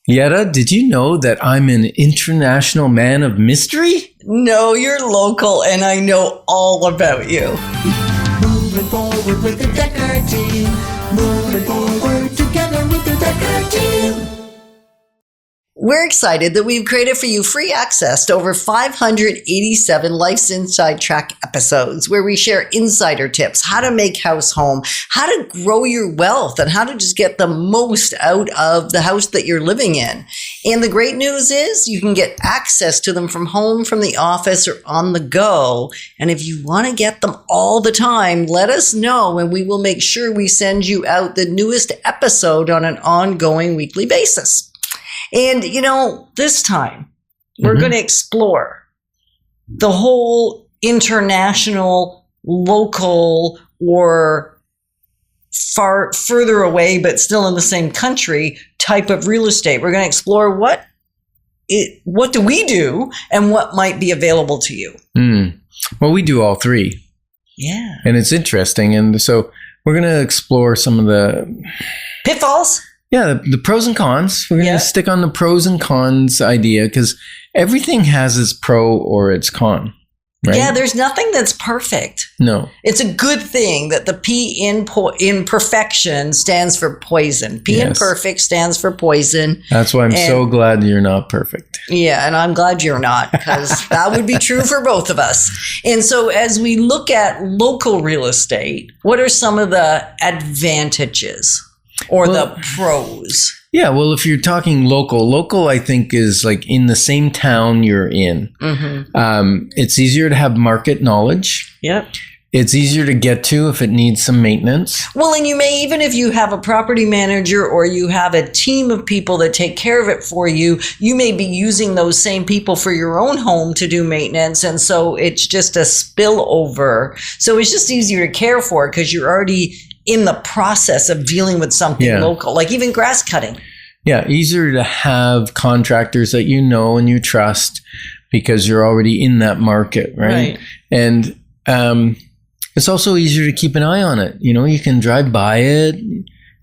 Yetta, did you know that I'm an international man of mystery? No, you're local, and I know all about you. Moving forward with the Dekker Team. Moving forward together with the Dekker Team. We're excited that we've created for you free access to over 587 Life's Inside Track episodes where we share insider tips, how to make house home, how to grow your wealth, and how to just get the most out of the house that you're living in. And the great news is you can get access to them from home, from the office, or on the go. And if you want to get them all the time, let us know and we will make sure we send you out the newest episode on an ongoing weekly basis. And, this time we're going to explore the whole international, local, or further away, but still in the same country type of real estate. We're going to explore what do we do and what might be available to you. Well, we do all three. Yeah. And it's interesting. And so we're going to explore some of the pitfalls. Yeah, the pros and cons. We're going to stick on the pros and cons idea because everything has its pro or its con, right? Yeah, there's nothing that's perfect. No. It's a good thing that the P in perfection stands for poison. P in perfect stands for poison. That's why I'm so glad you're not perfect. Yeah, and I'm glad you're not because that would be true for both of us. And so as we look at local real estate, what are some of the advantages? Or the pros. Yeah, well, if you're talking local, I think is like in the same town you're in. Mm-hmm. It's easier to have market knowledge. Yep. It's easier to get to if it needs some maintenance. Well, and you may, even if you have a property manager or you have a team of people that take care of it for you, you may be using those same people for your own home to do maintenance. And so it's just a spillover. So it's just easier to care for because you're already in the process of dealing with something local, like even grass cutting. Yeah, easier to have contractors that you know and you trust because you're already in that market, right? And it's also easier to keep an eye on it. You can drive by it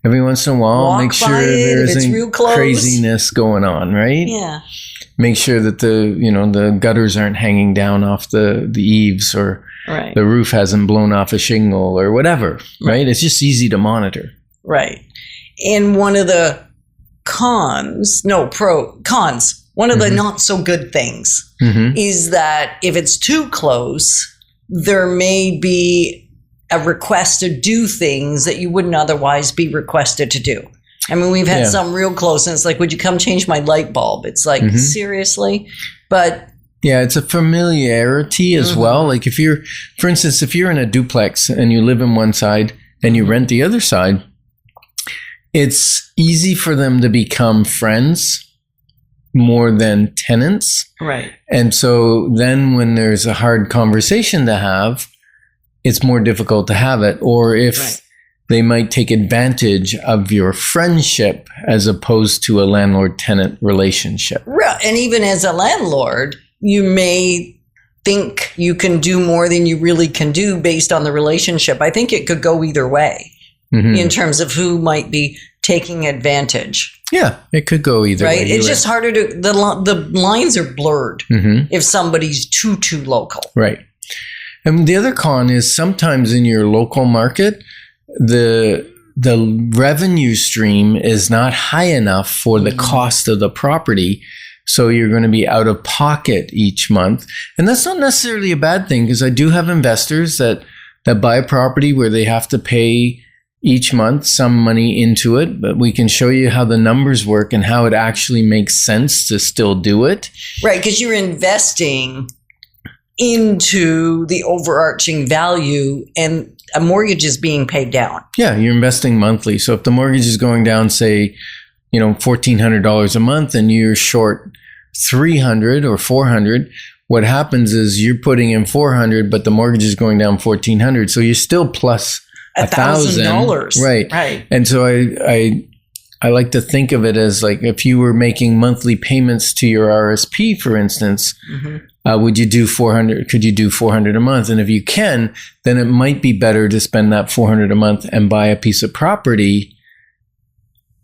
every once in a while, make sure there isn't craziness going on, right? Yeah. Make sure that the gutters aren't hanging down off the eaves or the roof hasn't blown off a shingle or whatever, right? It's just easy to monitor. Right. And one of the cons, one of the not so good things is that if it's too close, there may be a request to do things that you wouldn't otherwise be requested to do. I mean, we've had some real close, and it's like, would you come change my light bulb? It's like, seriously? But yeah, it's a familiarity as well. Like for instance, if you're in a duplex and you live in one side and you rent the other side, it's easy for them to become friends more than tenants. Right. And so then when there's a hard conversation to have, it's more difficult to have it. Or if they might take advantage of your friendship as opposed to a landlord-tenant relationship. Right. And even as a landlord, you may think you can do more than you really can do based on the relationship. I think it could go either way in terms of who might be taking advantage. Yeah, it could go either way. Right? It's just harder to, the lines are blurred if somebody's too local. Right. And the other con is sometimes in your local market, the revenue stream is not high enough for the cost of the property. So you're going to be out of pocket each month. And that's not necessarily a bad thing because I do have investors that buy a property where they have to pay each month some money into it, but we can show you how the numbers work and how it actually makes sense to still do it. Right, because you're investing into the overarching value and a mortgage is being paid down. Yeah, you're investing monthly. So if the mortgage is going down, say, $1,400 a month and you're short $300 or $400, what happens is you're putting in $400, but the mortgage is going down $1,400. So you're still plus $1,000. Right. And so I like to think of it as like if you were making monthly payments to your RSP, for instance, would you do $400? Could you do $400 a month? And if you can, then it might be better to spend that $400 a month and buy a piece of property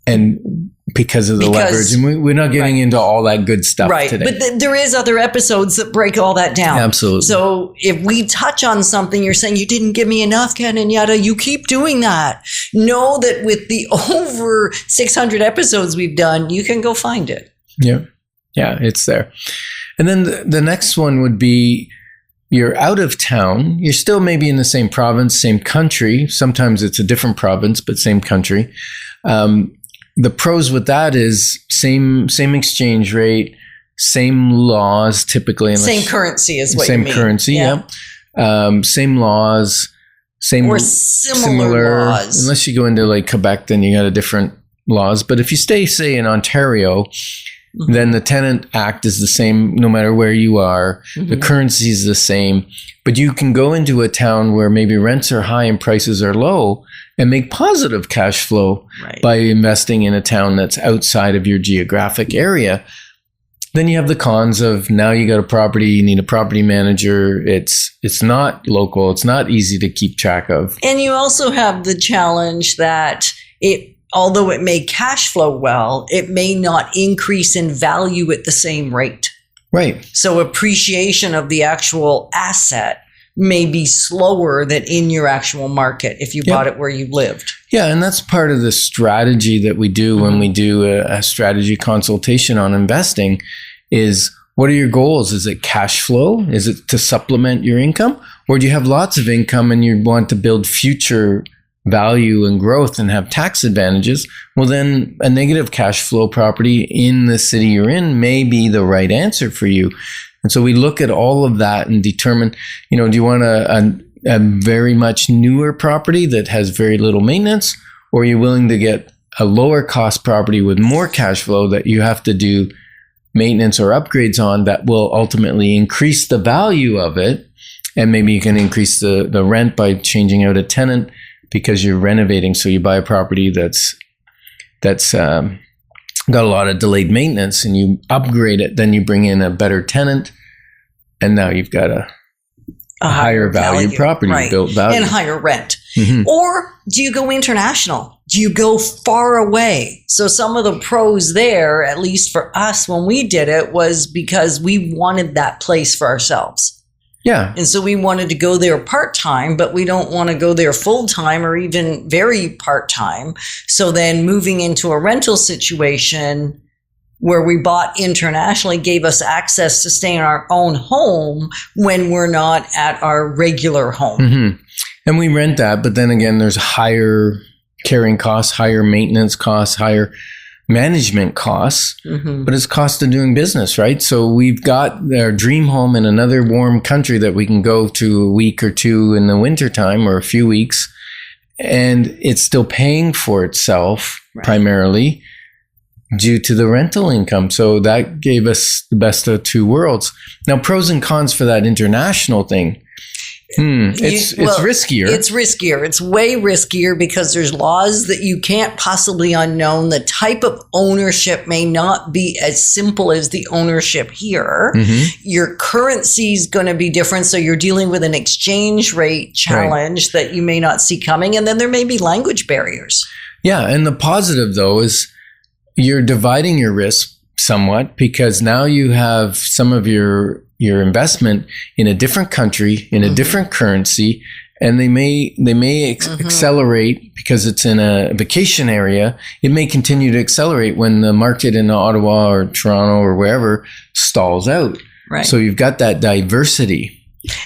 and because of the leverage. And we're not getting into all that good stuff today. But there is other episodes that break all that down. Absolutely. So if we touch on something, you're saying you didn't give me enough, Ken and Yetta, you keep doing that. Know that with the over 600 episodes we've done, you can go find it. Yeah. Yeah, it's there. And then the next one would be, you're out of town. You're still maybe in the same province, same country. Sometimes it's a different province, but same country. The pros with that is same exchange rate, same laws typically. Same currency is what you same mean. currency, yeah. Same laws, same or similar laws. Unless you go into like Quebec, then you got a different laws. But if you stay, say, in Ontario, then the Tenant Act is the same no matter where you are. The currency is the same. But you can go into a town where maybe rents are high and prices are low and make positive cash flow by investing in a town that's outside of your geographic area. Then you have the cons of, now you got a property, you need a property manager. It's not local. It's not easy to keep track of. And you also have the challenge that although it may cash flow well, it may not increase in value at the same rate. Right. So appreciation of the actual asset may be slower than in your actual market if you bought it where you lived. Yeah, and that's part of the strategy that we do when we do a strategy consultation on investing is, what are your goals? Is it cash flow? Is it to supplement your income? Or do you have lots of income and you want to build future value and growth and have tax advantages? Well, then a negative cash flow property in the city you're in may be the right answer for you. And so we look at all of that and determine, do you want a very much newer property that has very little maintenance, or are you willing to get a lower cost property with more cash flow that you have to do maintenance or upgrades on that will ultimately increase the value of it? And maybe you can increase the rent by changing out a tenant because you're renovating. So you buy a property that's got a lot of delayed maintenance and you upgrade it, then you bring in a better tenant, and now you've got a higher value property, built value. And higher rent. Or do you go international? Do you go far away? So some of the pros there, at least for us when we did it, was because we wanted that place for ourselves. Yeah. And so we wanted to go there part-time, but we don't want to go there full-time or even very part-time. So then moving into a rental situation where we bought internationally gave us access to stay in our own home when we're not at our regular home. And we rent that, but then again, there's higher carrying costs, higher maintenance costs, higher management costs, but it's cost of doing business, right? So we've got our dream home in another warm country that we can go to a week or two in the wintertime or a few weeks, and it's still paying for itself primarily due to the rental income. So that gave us the best of two worlds. Now, pros and cons for that international thing. It's riskier. It's riskier. It's way riskier because there's laws that you can't possibly unknown. The type of ownership may not be as simple as the ownership here. Your currency is going to be different. So you're dealing with an exchange rate challenge that you may not see coming. And then there may be language barriers. Yeah. And the positive, though, is you're dividing your risk somewhat because now you have some of your investment in a different country, in a different currency, and they may accelerate because it's in a vacation area. It may continue to accelerate when the market in Ottawa or Toronto or wherever stalls out. Right. So you've got that diversity.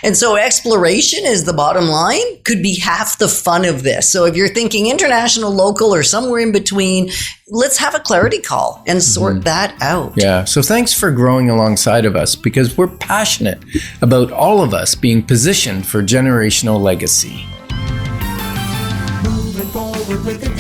And so exploration is the bottom line, could be half the fun of this. So if you're thinking international, local, or somewhere in between, let's have a clarity call and sort that out. Yeah. So thanks for growing alongside of us because we're passionate about all of us being positioned for generational legacy. Moving forward with the